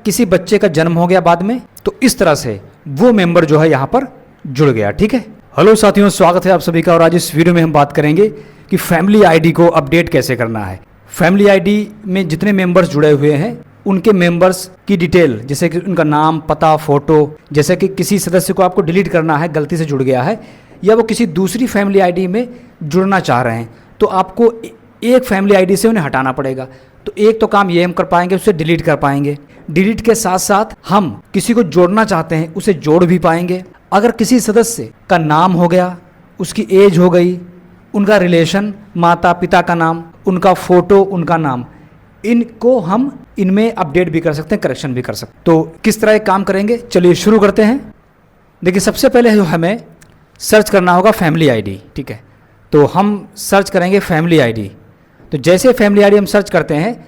किसी बच्चे का जन्म हो गया बाद में, तो इस तरह से वो मेंबर जो है यहाँ पर जुड़ गया। ठीक है। हेलो साथियों, स्वागत है आप सभी का। और आज इस वीडियो में हम बात करेंगे कि फैमिली आईडी को अपडेट कैसे करना है। फैमिली आईडी में जितने मेंबर्स जुड़े हुए हैं उनके मेंबर्स की डिटेल, जैसे कि उनका नाम, पता, फोटो, जैसे कि किसी सदस्य को आपको डिलीट करना है, गलती से जुड़ गया है या वो किसी दूसरी फैमिली आईडी में जुड़ना चाह रहे हैं, तो आपको एक फैमिली आईडी से उन्हें हटाना पड़ेगा। तो एक तो काम ये हम कर पाएंगे, उसे डिलीट कर पाएंगे। डिलीट के साथ साथ हम किसी को जोड़ना चाहते हैं उसे जोड़ भी पाएंगे। अगर किसी सदस्य का नाम हो गया, उसकी एज हो गई, उनका रिलेशन, माता पिता का नाम, उनका फोटो, उनका नाम, इनको हम इनमें अपडेट भी कर सकते हैं, करेक्शन भी कर सकते हैं। तो किस तरह काम करेंगे, चलिए शुरू करते हैं। देखिए, सबसे पहले जो हमें सर्च करना होगा फैमिली आईडी। ठीक है, तो हम सर्च करेंगे फैमिली आईडी। तो जैसे फैमिली आईडी हम सर्च करते हैं,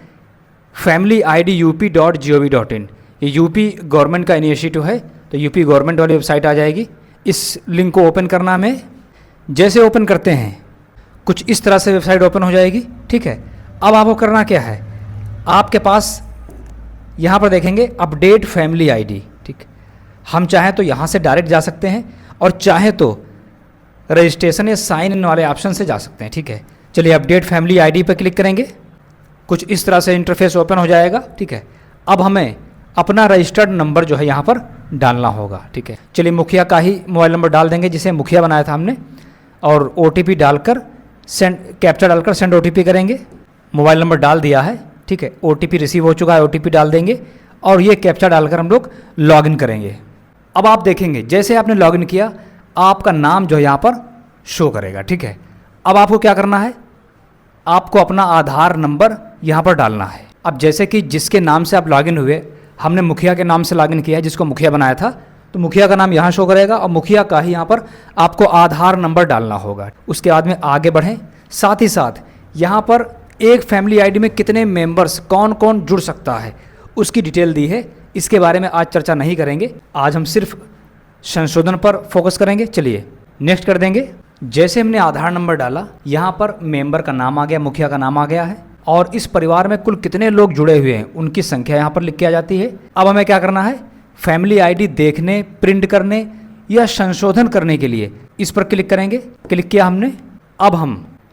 familyidup.gov.in, ये यूपी गवर्नमेंट का इनिशिएटिव है, तो यूपी गवर्नमेंट वाली वेबसाइट आ जाएगी। इस लिंक को ओपन करना हमें। जैसे ओपन करते हैं कुछ इस तरह से वेबसाइट ओपन हो जाएगी। ठीक है, अब आपको करना क्या है, आपके पास यहाँ पर देखेंगे अपडेट फैमिली आईडी। ठीक, हम चाहें तो यहाँ से डायरेक्ट जा सकते हैं और चाहें तो रजिस्ट्रेशन या साइन इन वाले ऑप्शन से जा सकते हैं। ठीक है, चलिए अपडेट फैमिली आईडी पर क्लिक करेंगे। कुछ इस तरह से इंटरफेस ओपन हो जाएगा। ठीक है, अब हमें अपना रजिस्टर्ड नंबर जो है यहाँ पर डालना होगा। ठीक है, चलिए मुखिया का ही मोबाइल नंबर डाल देंगे जिसे मुखिया बनाया था हमने, और OTP डालकर सेंड, कैप्चा डालकर सेंड OTP करेंगे। मोबाइल नंबर डाल दिया है। ठीक है, OTP रिसीव हो चुका है, OTP डाल देंगे और ये कैप्चा डालकर हम लोग लॉगिन करेंगे। अब आप देखेंगे जैसे आपने लॉगिन किया, आपका नाम जो है यहाँ पर शो करेगा। ठीक है, अब आपको क्या करना है, आपको अपना आधार नंबर यहाँ पर डालना है। अब जैसे कि जिसके नाम से आप लॉगिन हुए, हमने मुखिया के नाम से लॉगिन किया है, जिसको मुखिया बनाया था, तो मुखिया का नाम यहाँ शो करेगा और मुखिया का ही यहाँ पर आपको आधार नंबर डालना होगा। उसके बाद में आगे बढ़ें। साथ ही साथ यहाँ पर एक फैमिली आईडी में कितने मेंबर्स, कौन कौन जुड़ सकता है, उसकी डिटेल दी है। इसके बारे में आज चर्चा नहीं करेंगे, आज हम सिर्फ संशोधन पर फोकस करेंगे। चलिए नेक्स्ट कर देंगे। जैसे हमने आधार नंबर डाला, यहाँ पर मेंबर का नाम आ गया, मुखिया का नाम आ गया है, और इस परिवार में कुल कितने लोग जुड़े हुए हैं उनकी संख्या यहाँ पर लिख के आ जाती है। अब हमें क्या करना है, फैमिली आईडी देखने, प्रिंट करने या संशोधन करने के लिए इस पर क्लिक करेंगे। क्लिक किया हमने।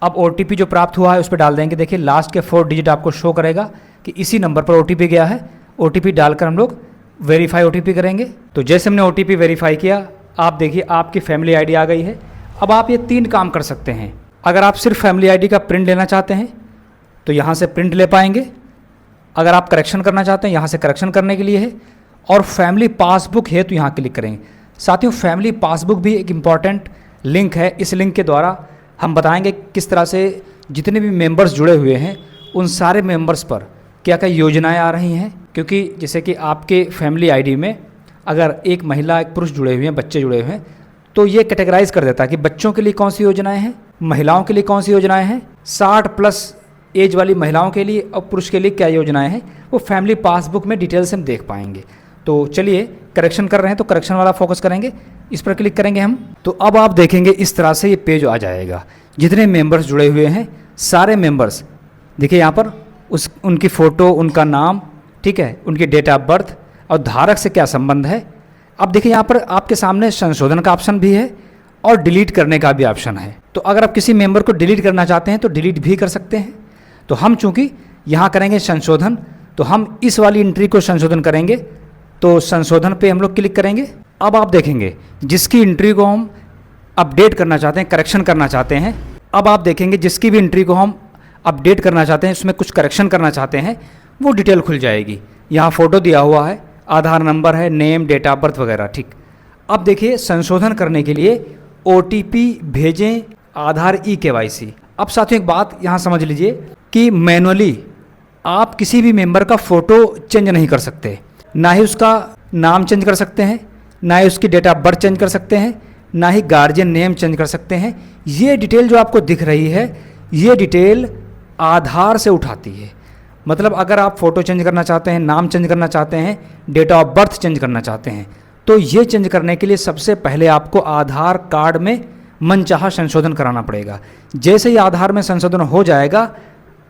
अब OTP जो प्राप्त हुआ है उस पर डाल देंगे। देखिए लास्ट के 4 डिजिट आपको शो करेगा कि इसी नंबर पर OTP गया है। OTP डालकर हम लोग वेरीफाई OTP करेंगे। तो जैसे हमने OTP वेरीफाई किया, आप देखिए आपकी फैमिली आईडी आ गई है। अब आप ये 3 काम कर सकते हैं। अगर आप सिर्फ फैमिली आईडी का प्रिंट लेना चाहते हैं तो यहाँ से प्रिंट ले पाएंगे। अगर आप करेक्शन करना चाहते हैं, यहाँ से करेक्शन करने के लिए है। और फैमिली पासबुक है तो यहाँ क्लिक करेंगे। साथियों, फैमिली पासबुक भी एक इम्पॉर्टेंट लिंक है। इस लिंक के द्वारा हम बताएंगे किस तरह से जितने भी मेंबर्स जुड़े हुए हैं उन सारे मेंबर्स पर क्या क्या योजनाएं आ रही हैं। क्योंकि जैसे कि आपके फैमिली आईडी में अगर एक महिला, एक पुरुष जुड़े हुए हैं, बच्चे जुड़े हुए हैं, तो ये कैटेगराइज कर देता है कि बच्चों के लिए कौन सी योजनाएं हैं, महिलाओं के लिए कौन सी योजनाएं हैं, 60+ एज वाली महिलाओं के लिए और पुरुष के लिए क्या योजनाएं हैं, वो फैमिली पासबुक में डिटेल से हम देख पाएंगे। तो चलिए करेक्शन कर रहे हैं तो करेक्शन वाला फोकस करेंगे, इस पर क्लिक करेंगे हम। तो अब आप देखेंगे इस तरह से ये पेज आ जाएगा। जितने मेंबर्स जुड़े हुए हैं सारे मेंबर्स देखिए यहाँ पर, उनकी फ़ोटो, उनका नाम, ठीक है, उनकी डेट ऑफ बर्थ और धारक से क्या संबंध है। अब देखिए यहाँ पर आपके सामने संशोधन का ऑप्शन भी है और डिलीट करने का भी ऑप्शन है। तो अगर आप किसी मेंबर को डिलीट करना चाहते हैं तो डिलीट भी कर सकते हैं। तो हम चूँकि यहाँ करेंगे संशोधन, तो हम इस वाली एंट्री को संशोधन करेंगे। तो संशोधन पे हम लोग क्लिक करेंगे। अब आप देखेंगे जिसकी एंट्री को हम अपडेट करना चाहते हैं, करेक्शन करना चाहते हैं, अब आप देखेंगे जिसकी भी एंट्री को हम अपडेट करना चाहते हैं, उसमें कुछ करेक्शन करना चाहते हैं, वो डिटेल खुल जाएगी। यहाँ फ़ोटो दिया हुआ है, आधार नंबर है, नेम, डेट ऑफ बर्थ वगैरह। ठीक, अब देखिए संशोधन करने के लिए OTP भेजें, आधार eKYC। अब साथियों एक बात यहाँ समझ लीजिए कि मैनुअली आप किसी भी मेंबर का फ़ोटो चेंज नहीं कर सकते, ना ही उसका नाम चेंज कर सकते हैं, ना ही उसकी डेट ऑफ बर्थ चेंज कर सकते हैं, ना ही गार्जियन नेम चेंज कर सकते हैं। ये डिटेल जो आपको दिख रही है, ये डिटेल आधार से उठाती है। मतलब अगर आप फ़ोटो चेंज करना चाहते हैं, नाम चेंज करना चाहते हैं, डेट ऑफ बर्थ चेंज करना चाहते हैं, तो ये चेंज करने के लिए सबसे पहले आपको आधार कार्ड में मनचाहा संशोधन कराना पड़ेगा। जैसे ही आधार में संशोधन हो जाएगा,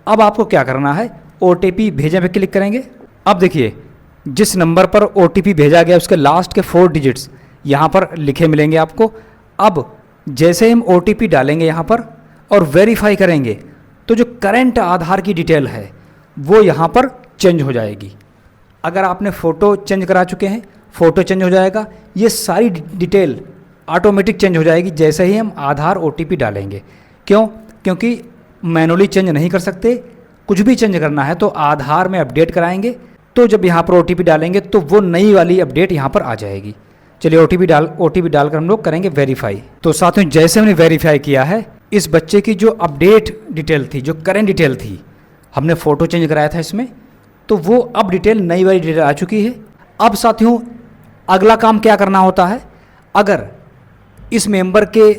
अब आपको क्या करना है, OTP भेजे पे क्लिक करेंगे। अब देखिए जिस नंबर पर OTP भेजा गया उसके लास्ट के 4 डिजिट्स यहाँ पर लिखे मिलेंगे आपको। अब जैसे हम OTP डालेंगे यहाँ पर और वेरीफाई करेंगे तो जो करंट आधार की डिटेल है वो यहाँ पर चेंज हो जाएगी। अगर आपने फ़ोटो चेंज करा चुके हैं, फ़ोटो चेंज हो जाएगा। ये सारी डिटेल ऑटोमेटिक चेंज हो जाएगी जैसे ही हम आधार OTP डालेंगे। क्यों? क्योंकि मैनुअली चेंज नहीं कर सकते। कुछ भी चेंज करना है तो आधार में अपडेट कराएंगे, तो जब यहाँ पर OTP डालेंगे तो वो नई वाली अपडेट यहाँ पर आ जाएगी। चलिए OTP डालकर हम लोग करेंगे वेरीफाई। तो साथियों, जैसे हमने वेरीफाई किया है, इस बच्चे की जो अपडेट डिटेल थी, जो करंट डिटेल थी, हमने फ़ोटो चेंज कराया था इसमें, तो वो अब डिटेल नई वाली डिटेल आ चुकी है। अब साथियों, अगला काम क्या करना होता है? अगर इस मेंबर के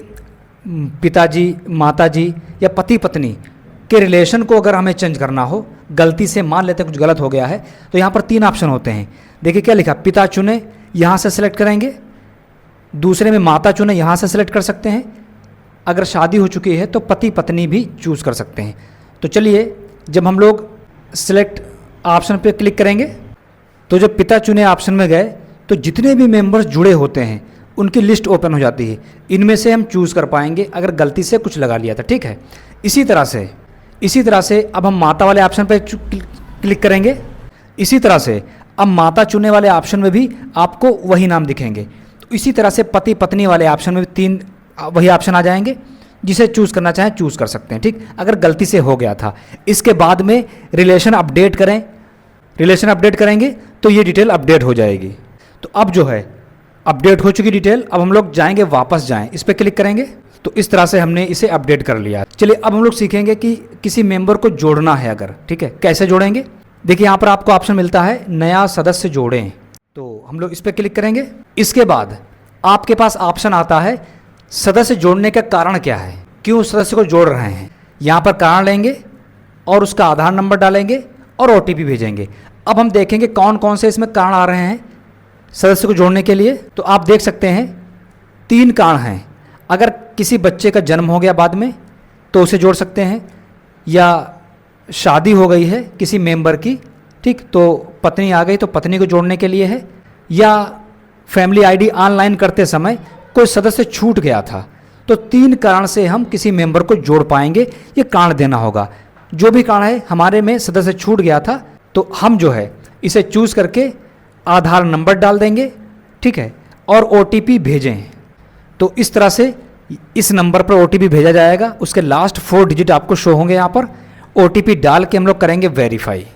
पिताजी, माताजी या पति पत्नी के रिलेशन को अगर हमें चेंज करना हो, गलती से मान लेते हैं कुछ गलत हो गया है, तो यहाँ पर 3 ऑप्शन होते हैं। देखिए क्या लिखा, पिता चुने, यहाँ से सेलेक्ट करेंगे। दूसरे में माता चुने, यहाँ से सेलेक्ट कर सकते हैं। अगर शादी हो चुकी है तो पति पत्नी भी चूज़ कर सकते हैं। तो चलिए, जब हम लोग सेलेक्ट ऑप्शन पे क्लिक करेंगे तो जब पिता चुने ऑप्शन में गए तो जितने भी मेंबर्स जुड़े होते हैं उनकी लिस्ट ओपन हो जाती है। इनमें से हम चूज़ कर पाएंगे अगर गलती से कुछ लगा लिया था। ठीक है, इसी तरह से अब हम माता वाले ऑप्शन पे क्लिक करेंगे। इसी तरह से अब माता चुने वाले ऑप्शन में भी आपको वही नाम दिखेंगे। तो इसी तरह से पति पत्नी वाले ऑप्शन में भी 3 वही ऑप्शन आ जाएंगे। जिसे चूज़ करना चाहें चूज़ कर सकते हैं। ठीक, अगर गलती से हो गया था। इसके बाद में रिलेशन अपडेट करें, रिलेशन अपडेट करेंगे तो ये डिटेल अपडेट हो जाएगी। तो अब जो है अपडेट हो चुकी डिटेल। अब हम लोग जाएंगे, वापस जाएं, इस पर क्लिक करेंगे तो इस तरह से हमने इसे अपडेट कर लिया। चलिए, अब हम लोग सीखेंगे कि किसी मेंबर को जोड़ना है अगर, ठीक है, कैसे जोड़ेंगे। देखिए यहाँ पर आपको ऑप्शन मिलता है नया सदस्य जोड़ें, तो हम लोग इस पर क्लिक करेंगे। इसके बाद आपके पास ऑप्शन आता है सदस्य जोड़ने का कारण क्या है, क्यों सदस्य को जोड़ रहे हैं। यहाँ पर कारण लेंगे और उसका आधार नंबर डालेंगे और OTP भेजेंगे। अब हम देखेंगे कौन कौन से इसमें कारण आ रहे हैं सदस्य को जोड़ने के लिए। तो आप देख सकते हैं 3 कारण हैं। अगर किसी बच्चे का जन्म हो गया बाद में तो उसे जोड़ सकते हैं, या शादी हो गई है किसी मेंबर की, ठीक, तो पत्नी आ गई तो पत्नी को जोड़ने के लिए है, या फैमिली ID ऑनलाइन करते समय कोई सदस्य छूट गया था। तो 3 कारण से हम किसी मेंबर को जोड़ पाएंगे। ये कारण देना होगा। जो भी कारण है, हमारे में सदस्य छूट गया था तो हम जो है इसे चूज़ करके आधार नंबर डाल देंगे, ठीक है, और OTP भेजें। तो इस तरह से इस नंबर पर OTP भेजा जाएगा। उसके लास्ट 4 डिजिट आपको शो होंगे। यहाँ पर OTP डाल के हम लोग करेंगे वेरीफाई।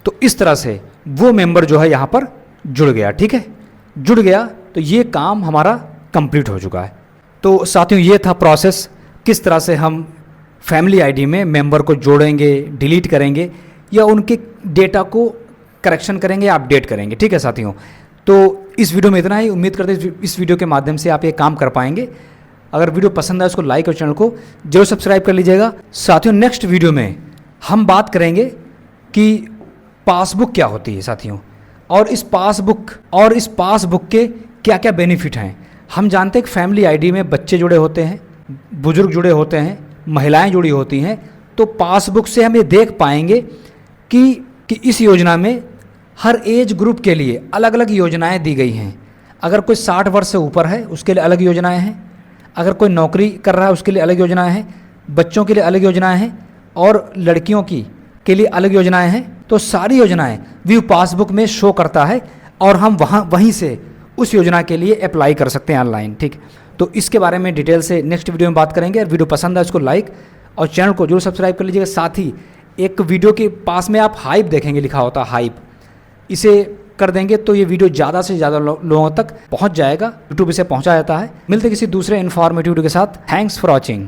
तो इस तरह से वो मेंबर जो है यहाँ पर जुड़ गया। ठीक है, जुड़ गया तो ये काम हमारा कंप्लीट हो चुका है। तो साथियों, ये था प्रोसेस, किस तरह से हम फैमिली ID में मेंबर को जोड़ेंगे, डिलीट करेंगे या उनके डेटा को करेक्शन करेंगे या अपडेट करेंगे। ठीक है साथियों, तो इस वीडियो में इतना ही। उम्मीद करते हैं इस वीडियो के माध्यम से आप ये काम कर पाएंगे। अगर वीडियो पसंद आए उसको लाइक और चैनल को जरूर सब्सक्राइब कर लीजिएगा। साथियों, नेक्स्ट वीडियो में हम बात करेंगे कि पासबुक क्या होती है साथियों, और इस पासबुक के क्या क्या बेनिफिट हैं। हम जानते हैं कि फैमिली ID में बच्चे जुड़े होते हैं, बुजुर्ग जुड़े होते हैं, महिलाएं जुड़ी होती हैं। तो पासबुक से हम ये देख पाएंगे कि इस योजना में हर एज ग्रुप के लिए अलग अलग योजनाएं दी गई हैं। अगर कोई 60 वर्ष से ऊपर है उसके लिए अलग योजनाएं हैं, अगर कोई नौकरी कर रहा है उसके लिए अलग योजनाएं हैं, बच्चों के लिए अलग योजनाएं हैं और लड़कियों के लिए अलग योजनाएं हैं। तो सारी योजनाएं व्यू पासबुक में शो करता है और हम वहीं से उस योजना के लिए अप्लाई कर सकते हैं ऑनलाइन। ठीक, तो इसके बारे में डिटेल से नेक्स्ट वीडियो में बात करेंगे। और वीडियो पसंद है उसको लाइक और चैनल को जरूर सब्सक्राइब कर लीजिएगा। साथ ही एक वीडियो के पास में आप हाइप देखेंगे, लिखा होता है हाइप, इसे कर देंगे तो ये वीडियो ज़्यादा से ज़्यादा लोगों तक पहुंच जाएगा। यूट्यूब इसे पहुंचा जाता है। मिलते किसी दूसरे इन्फॉर्मेटिव वीडियो के साथ। Thanks for watching.